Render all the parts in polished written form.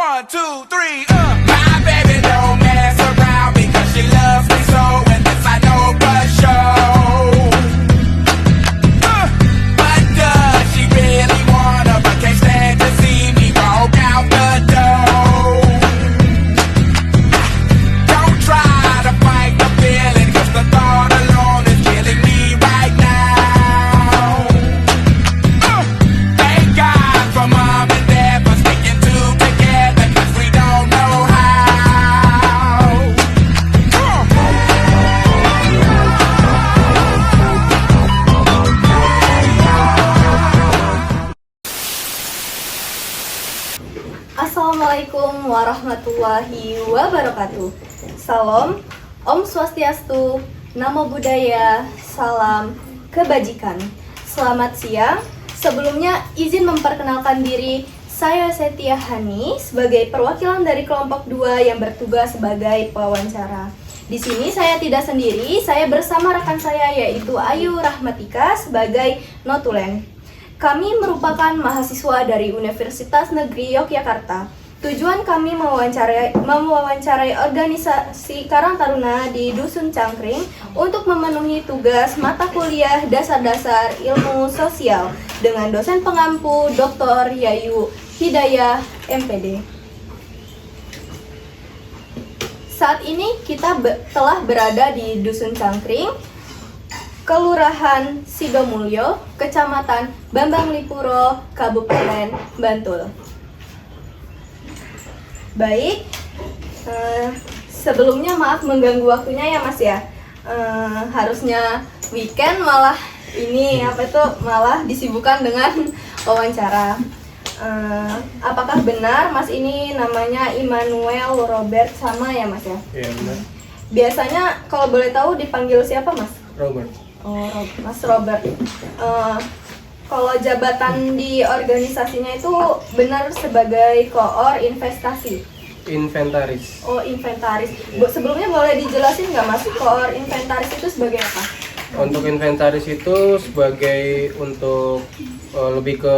1, 2, 3, My baby don't mess around because she loves me so, and this I know for sure. But does she really wanna, but can't stand to see me walk out the door? Don't try to fight the feeling, 'cause the thought alone is killing me right now. Thank God for mom and dad for sticking two together, 'cause we don't know how. Assalamualaikum warahmatullahi wabarakatuh. Salam, Om Swastiastu, Namo Buddhaya, salam kebajikan. Selamat siang. Sebelumnya izin memperkenalkan diri. Saya Setia Hani sebagai perwakilan dari kelompok 2 yang bertugas sebagai pewawancara. Di sini saya tidak sendiri, saya bersama rekan saya yaitu Ayu Rahmatika sebagai notulen. Kami merupakan mahasiswa dari Universitas Negeri Yogyakarta. Tujuan kami mewawancarai organisasi Karang Taruna di Dusun Cangkring untuk memenuhi tugas mata kuliah dasar-dasar ilmu sosial dengan dosen pengampu Dr. Yayu Hidayah MPD. Saat ini kita telah berada di Dusun Cangkring, Kelurahan Sidomulyo, Kecamatan Bambang Lipuro, Kabupaten Bantul. Baik, sebelumnya maaf mengganggu waktunya ya Mas ya. Harusnya weekend malah ini malah disibukkan dengan wawancara. Apakah benar Mas ini namanya Immanuel Robert sama ya Mas ya? Iya benar. Biasanya kalau boleh tahu dipanggil siapa Mas? Robert. Oh, Mas Robert. Kalau jabatan di organisasinya itu benar sebagai koor investasi? Inventaris. Oh, inventaris. Sebelumnya boleh dijelasin nggak Mas, koor inventaris itu sebagai apa? Untuk inventaris itu sebagai untuk lebih ke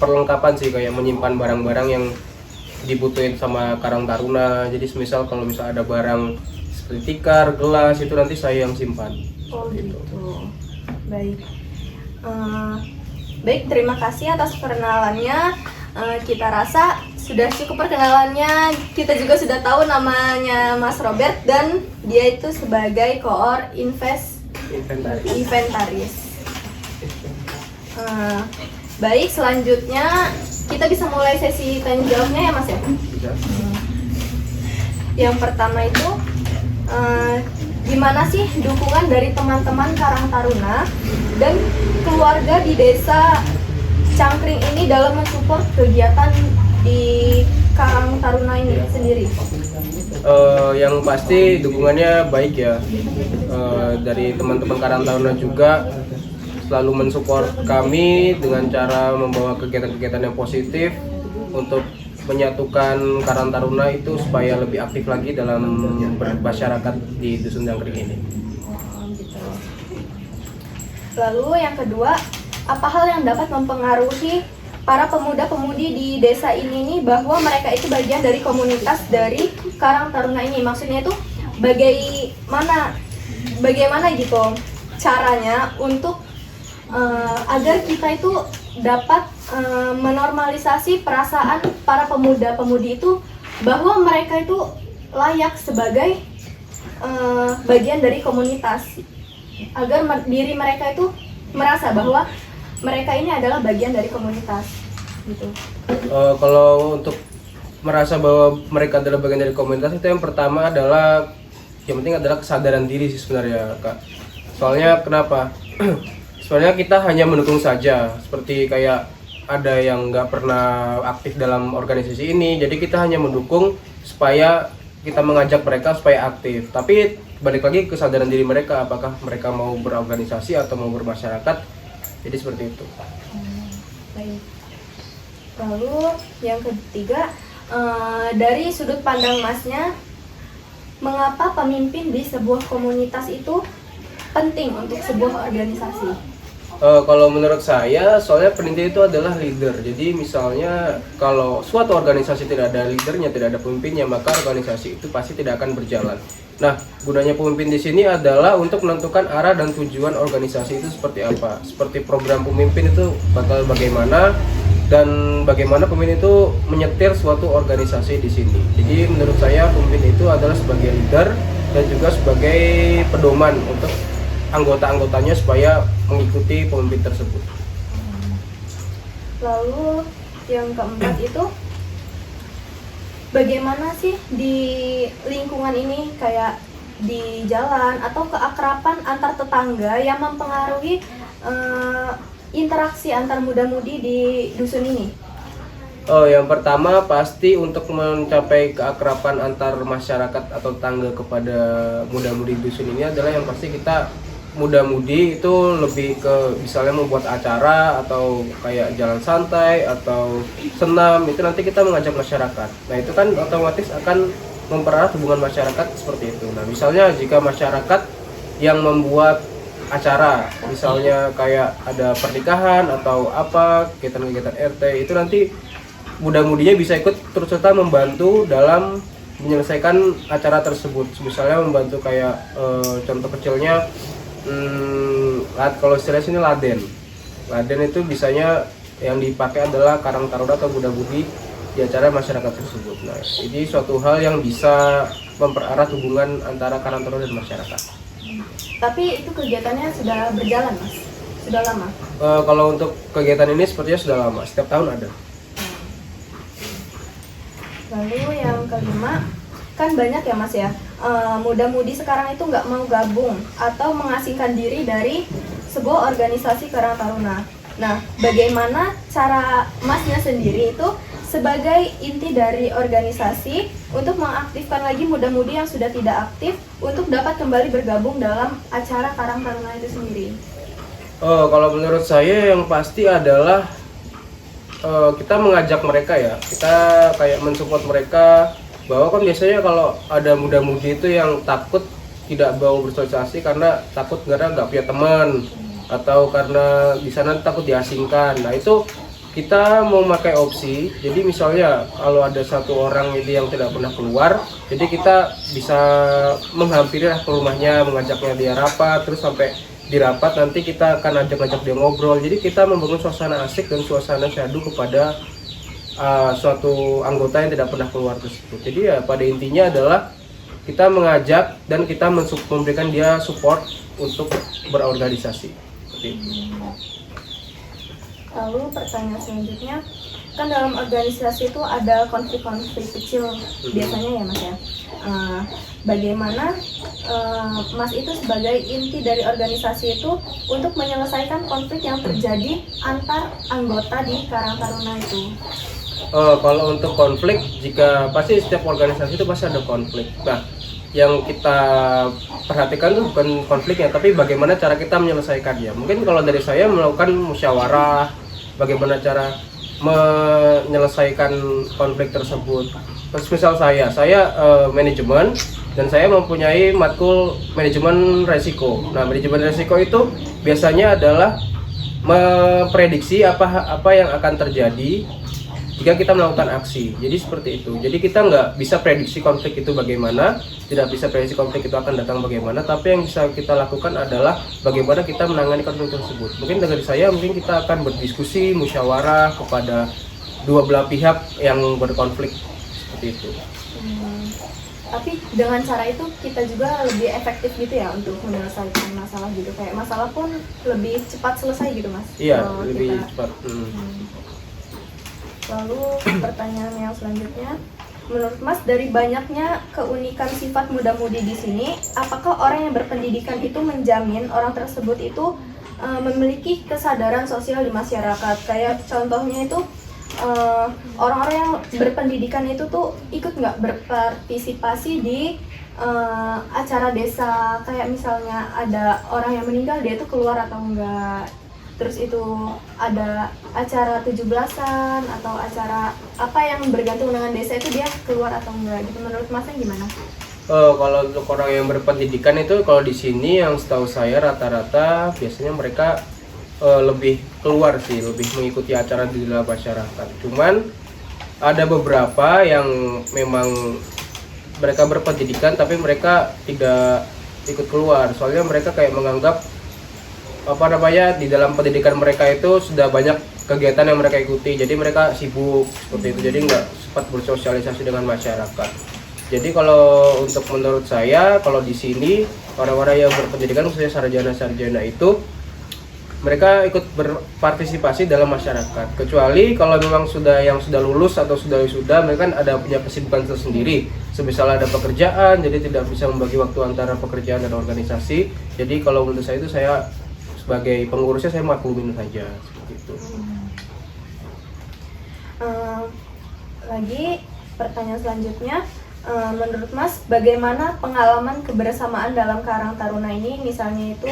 perlengkapan sih, kayak menyimpan barang-barang yang dibutuhin sama Karang Taruna. Jadi semisal kalau ada barang seperti tikar, gelas, itu nanti saya yang simpan. Oh gitu. Baik. Baik, terima kasih atas perkenalannya. Kita rasa sudah cukup perkenalannya. Kita juga sudah tahu namanya Mas Robert dan dia itu sebagai koor inventaris. Baik, selanjutnya kita bisa mulai sesi tanya jawabnya ya Mas ya. Bisa. Yang pertama itu gimana sih dukungan dari teman-teman Karang Taruna dan keluarga di desa Cangkring ini dalam mensupport kegiatan di Karang Taruna ini sendiri? Yang pasti dukungannya baik ya. Dari teman-teman Karang Taruna juga selalu mensupport kami dengan cara membawa kegiatan-kegiatan yang positif untuk menyatukan Karang Taruna itu supaya lebih aktif lagi dalam bermasyarakat di Dusun Cangkring ini. Oh, gitu. Lalu yang kedua, apa hal yang dapat mempengaruhi para pemuda-pemudi di desa ini nih bahwa mereka itu bagian dari komunitas dari Karang Taruna ini? Maksudnya itu bagaimana gitu caranya untuk agar kita itu dapat menormalisasi perasaan para pemuda-pemudi itu bahwa mereka itu layak sebagai bagian dari komunitas, agar diri mereka itu merasa bahwa mereka ini adalah bagian dari komunitas gitu. Kalau untuk merasa bahwa mereka adalah bagian dari komunitas, itu yang pertama adalah yang penting adalah kesadaran diri sih sebenarnya Kak. Soalnya kenapa? Soalnya kita hanya mendukung saja, seperti kayak ada yang nggak pernah aktif dalam organisasi ini, jadi kita hanya mendukung supaya kita mengajak mereka supaya aktif. Tapi balik lagi kesadaran diri mereka, apakah mereka mau berorganisasi atau mau bermasyarakat, jadi seperti itu. Baik. Lalu yang ketiga, dari sudut pandang Masnya, mengapa pemimpin di sebuah komunitas itu penting untuk sebuah organisasi? Kalau menurut saya, soalnya penitia itu adalah leader. Jadi misalnya kalau suatu organisasi tidak ada leadernya, tidak ada pemimpinnya, maka organisasi itu pasti tidak akan berjalan. Nah, gunanya pemimpin di sini adalah untuk menentukan arah dan tujuan organisasi itu seperti apa. Seperti program pemimpin itu bakal bagaimana dan bagaimana pemimpin itu menyetir suatu organisasi di sini. Jadi menurut saya pemimpin itu adalah sebagai leader dan juga sebagai pedoman untuk anggota-anggotanya supaya mengikuti pemimpin tersebut. Lalu yang keempat itu bagaimana sih di lingkungan ini kayak di jalan atau keakraban antar tetangga yang mempengaruhi interaksi antar muda-mudi di dusun ini? Yang pertama pasti untuk mencapai keakraban antar masyarakat atau tetangga kepada muda-mudi dusun ini adalah yang pasti kita muda-mudi itu lebih ke misalnya membuat acara atau kayak jalan santai atau senam, itu nanti kita mengajak masyarakat. Nah itu kan otomatis akan mempererat hubungan masyarakat seperti itu. Nah misalnya jika masyarakat yang membuat acara, misalnya kayak ada pernikahan atau apa kegiatan-kegiatan RT, itu nanti muda-mudinya bisa ikut turut serta membantu dalam menyelesaikan acara tersebut. Misalnya membantu kayak contoh kecilnya kalau istilah sini laden itu bisanya yang dipakai adalah Karang Taruna atau muda-mudi di acara masyarakat tersebut. Nah ini suatu hal yang bisa mempererat hubungan antara Karang Taruna dan masyarakat. Tapi itu kegiatannya sudah berjalan, Mas? Sudah lama? Kalau untuk kegiatan ini sepertinya sudah lama, setiap tahun ada. Lalu yang kelima, kan banyak ya Mas ya, muda-mudi sekarang itu nggak mau gabung atau mengasingkan diri dari sebuah organisasi Karang Taruna. Nah, bagaimana cara Masnya sendiri itu sebagai inti dari organisasi untuk mengaktifkan lagi muda-mudi yang sudah tidak aktif untuk dapat kembali bergabung dalam acara Karang Taruna itu sendiri? Kalau menurut saya yang pasti adalah kita mengajak mereka ya, kita kayak mensupport mereka, bahwa kan biasanya kalau ada muda-mudi itu yang takut tidak mau bersosialisasi karena takut karena nggak punya teman atau karena di sana takut diasingkan. Nah itu kita mau pakai opsi, jadi misalnya kalau ada satu orang itu yang tidak pernah keluar, jadi kita bisa menghampiri ke rumahnya, mengajaknya dia rapat, terus sampai di rapat nanti kita akan ajak-ajak dia ngobrol. Jadi kita membangun suasana asik dan suasana syahdu kepada suatu anggota yang tidak pernah keluar tersebut. Jadi ya pada intinya adalah kita mengajak dan kita memberikan dia support untuk berorganisasi. Seperti itu. Lalu pertanyaan selanjutnya, kan dalam organisasi itu ada konflik-konflik kecil biasanya ya Mas ya. Bagaimana Mas itu sebagai inti dari organisasi itu untuk menyelesaikan konflik yang terjadi antar anggota di Karang Taruna itu? Kalau untuk konflik, jika pasti setiap organisasi itu pasti ada konflik. Nah, yang kita perhatikan itu bukan konfliknya, tapi bagaimana cara kita menyelesaikannya. Mungkin kalau dari saya melakukan musyawarah, bagaimana cara menyelesaikan konflik tersebut. Misal saya manajemen dan saya mempunyai matkul manajemen resiko. Nah, manajemen resiko itu biasanya adalah memprediksi apa yang akan terjadi jika kita melakukan aksi. Jadi seperti itu. Jadi kita nggak bisa prediksi konflik itu bagaimana, tidak bisa prediksi konflik itu akan datang bagaimana, tapi yang bisa kita lakukan adalah bagaimana kita menangani konflik tersebut. Mungkin dari saya, mungkin kita akan berdiskusi, musyawarah kepada dua belah pihak yang berkonflik seperti itu. Tapi dengan cara itu kita juga lebih efektif gitu ya untuk menyelesaikan masalah gitu. Kayak masalah pun lebih cepat selesai gitu Mas. Iya, lebih cepat. Lalu pertanyaan yang selanjutnya, menurut Mas dari banyaknya keunikan sifat muda-mudi di sini, apakah orang yang berpendidikan itu menjamin orang tersebut itu memiliki kesadaran sosial di masyarakat? Kayak contohnya itu orang-orang yang berpendidikan itu tuh ikut nggak berpartisipasi di acara desa, kayak misalnya ada orang yang meninggal dia tuh keluar atau enggak? Terus itu ada acara 17-an atau acara apa yang bergantung dengan desa itu dia keluar atau enggak gitu. Menurut Masnya gimana? Kalau untuk orang yang berpendidikan itu kalau di sini yang setahu saya rata-rata biasanya mereka lebih keluar sih, lebih mengikuti acara di dalam masyarakat. Cuman ada beberapa yang memang mereka berpendidikan tapi mereka tidak ikut keluar, soalnya mereka kayak menganggap di dalam pendidikan mereka itu sudah banyak kegiatan yang mereka ikuti, jadi mereka sibuk seperti itu, jadi nggak sempat bersosialisasi dengan masyarakat. Jadi kalau untuk menurut saya, kalau di sini orang-orang yang berpendidikan khususnya sarjana-sarjana itu mereka ikut berpartisipasi dalam masyarakat. Kecuali kalau memang yang sudah lulus atau sudah wisuda, mereka kan ada punya kesibukan tersendiri. Semisal ada pekerjaan, jadi tidak bisa membagi waktu antara pekerjaan dan organisasi. Jadi kalau menurut saya itu, saya sebagai pengurusnya saya maklumin saja seperti itu. Lagi pertanyaan selanjutnya, menurut Mas, bagaimana pengalaman kebersamaan dalam Karang Taruna ini? Misalnya itu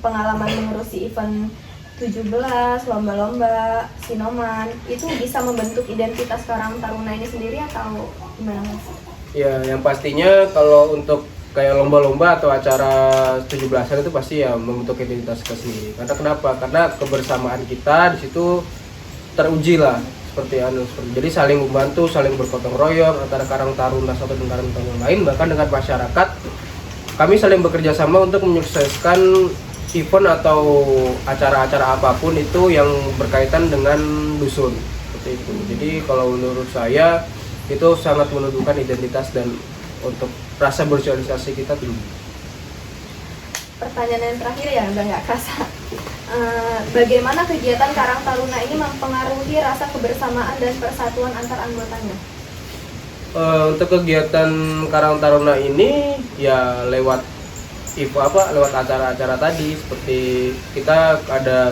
pengalaman mengurusi event 17, lomba-lomba, sinoman, itu bisa membentuk identitas Karang Taruna ini sendiri atau gimana Mas? Ya, yang pastinya kalau untuk kayak lomba-lomba atau acara 17-an itu pasti ya membentuk identitas kita sendiri. Karena kenapa? Karena kebersamaan kita di situ teruji lah. Jadi saling membantu, saling bergotong royong antara Karang Taruna satu dengan Karang Taruna yang lain, bahkan dengan masyarakat. Kami saling bekerja sama untuk menyukseskan event atau acara-acara apapun itu yang berkaitan dengan dusun seperti itu. Jadi kalau menurut saya itu sangat menunjukkan identitas dan untuk rasa bersosialisasi kita tinggi. Pertanyaan yang terakhir ya, udah nggak kerasa. Bagaimana kegiatan Karang Taruna ini mempengaruhi rasa kebersamaan dan persatuan antar anggotanya? Untuk kegiatan Karang Taruna ini ya lewat acara-acara tadi, seperti kita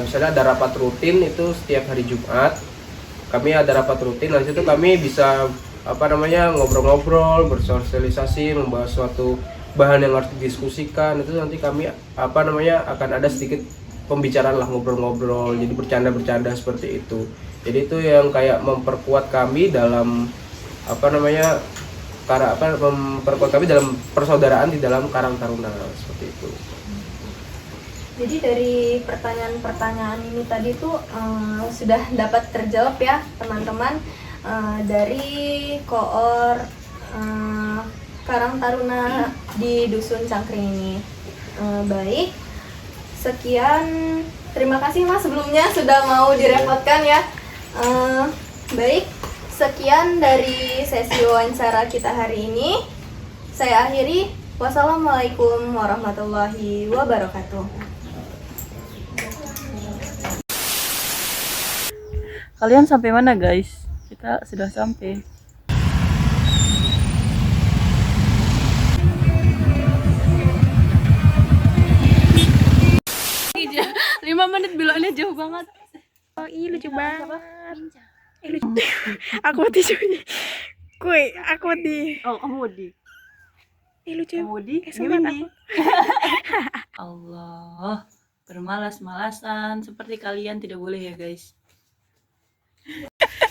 misalnya ada rapat rutin itu setiap hari Jumat. Kami ada rapat rutin, dan situ kami bisa ngobrol-ngobrol, bersosialisasi, membahas suatu bahan yang harus didiskusikan. Itu nanti kami akan ada sedikit pembicaraan lah, ngobrol-ngobrol, jadi bercanda-bercanda seperti itu. Jadi itu yang kayak memperkuat kami dalam memperkuat kami dalam persaudaraan di dalam Karang Taruna seperti itu. Jadi dari pertanyaan-pertanyaan ini tadi tuh sudah dapat terjawab ya teman-teman, dari koor Karang Taruna di Dusun Cangkring ini. Baik, sekian, terima kasih Mas sebelumnya sudah mau direpotkan ya. Baik, sekian dari sesi wawancara kita hari ini. Saya akhiri. Wassalamualaikum warahmatullahi wabarakatuh. Kalian sampai mana guys? Kita sudah sampai. 5 menit bilangnya jauh banget. Oh iya lucu banget. Lucu. Aku mati cuy. Kuy, aku mati. Oh, kamu Wudi. Lucu. Kamu Wudi? Gimana? Allah, bermalas-malasan seperti kalian tidak boleh ya guys.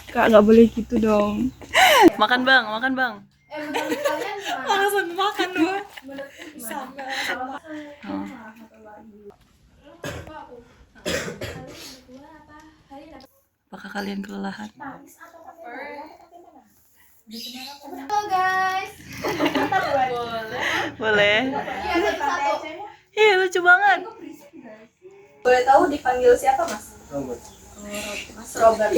Kak nggak boleh gitu dong. Makan bang, makan bang. Menurut kalian gimana? Langsung makan dulu. Sama. Apakah kalian kelelahan? Halo guys. Boleh. Iya, satu-satu. Iya, lucu banget. Boleh tahu dipanggil siapa Mas? Mas Robert.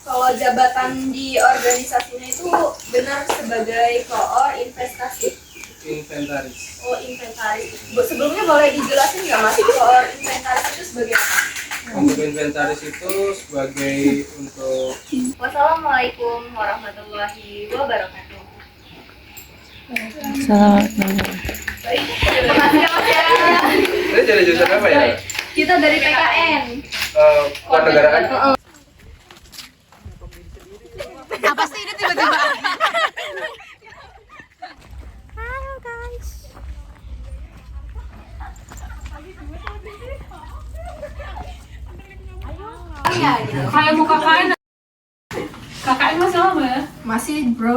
Kalau jabatan di organisasinya itu benar sebagai koor investasi? Inventaris. Oh, inventaris. Sebelumnya boleh dijelasin nggak Mas, koor inventaris itu sebagai apa? Untuk inventaris itu sebagai untuk Wassalamualaikum warahmatullahi wabarakatuh. Assalamualaikum. Baik, terima kasih ya Mas ya. Ini jadi jurusan apa ya? Kita dari PKN. Kewarganegaraan. Apa sih ini tiba-tiba? Halo guys. Kayak mau KKN. KKN masih lama ya? Masih bro,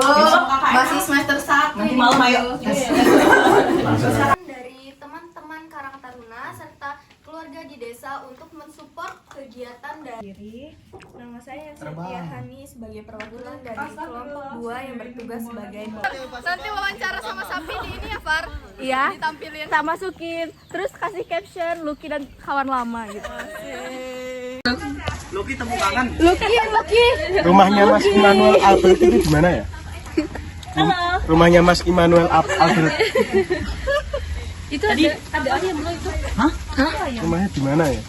masih semester 1. Nanti malam ayo. Dari teman-teman Karang Taruna serta keluarga di di desa untuk mensupport kegiatan dari nama saya Setia Hani sebagai perwakilan dari kelompok 2 yang bertugas sebagai nanti wawancara sama sapi di ini ya Far? Iya. Ditampilin. Tak masukin, terus kasih caption Lucky dan kawan lama gitu. Loki tepuk tangan. Lucky. Rumahnya Mas Immanuel Albert itu di mana ya? Halo. Rumahnya Mas Immanuel Albert. Itu ada yang belum itu. Rumahnya di mana ya?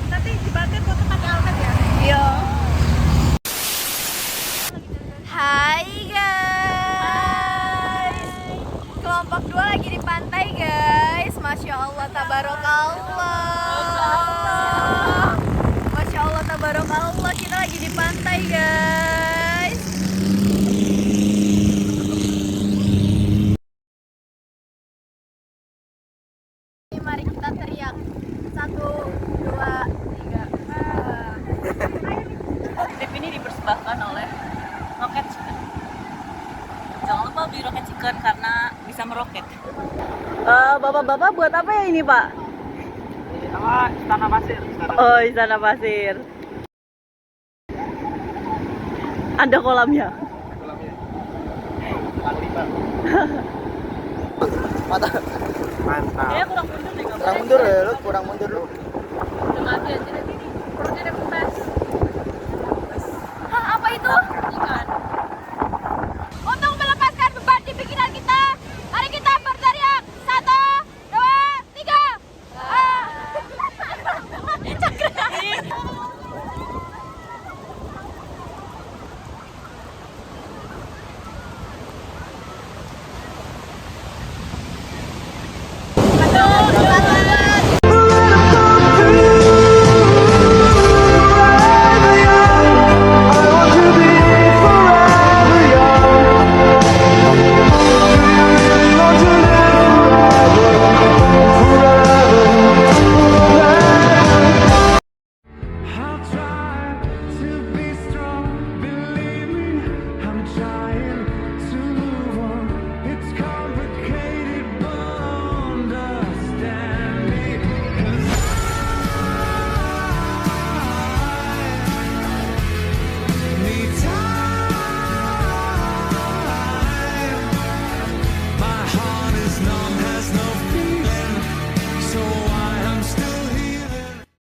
Nanti dibantu foto pakai Almet ya? Iya. Hai guys. Kelompok 2 lagi di pantai guys. Masya Allah tabarakallah. Masya Allah tabarakallah. Kita lagi di pantai guys. Mari kita teriak. 1, 2, 3. Trip ini dipersembahkan oleh Rocket Chicken. Jangan lupa beli Rocket Chicken karena bisa meroket. Bapak-bapak buat apa ya ini, Pak? Istana Pasir. Oh, Istana Pasir. Ada kolamnya. Mantap. Kayaknya kurang mundur deh, Kak. Kurang mundur ya, lu kurang mundur lu.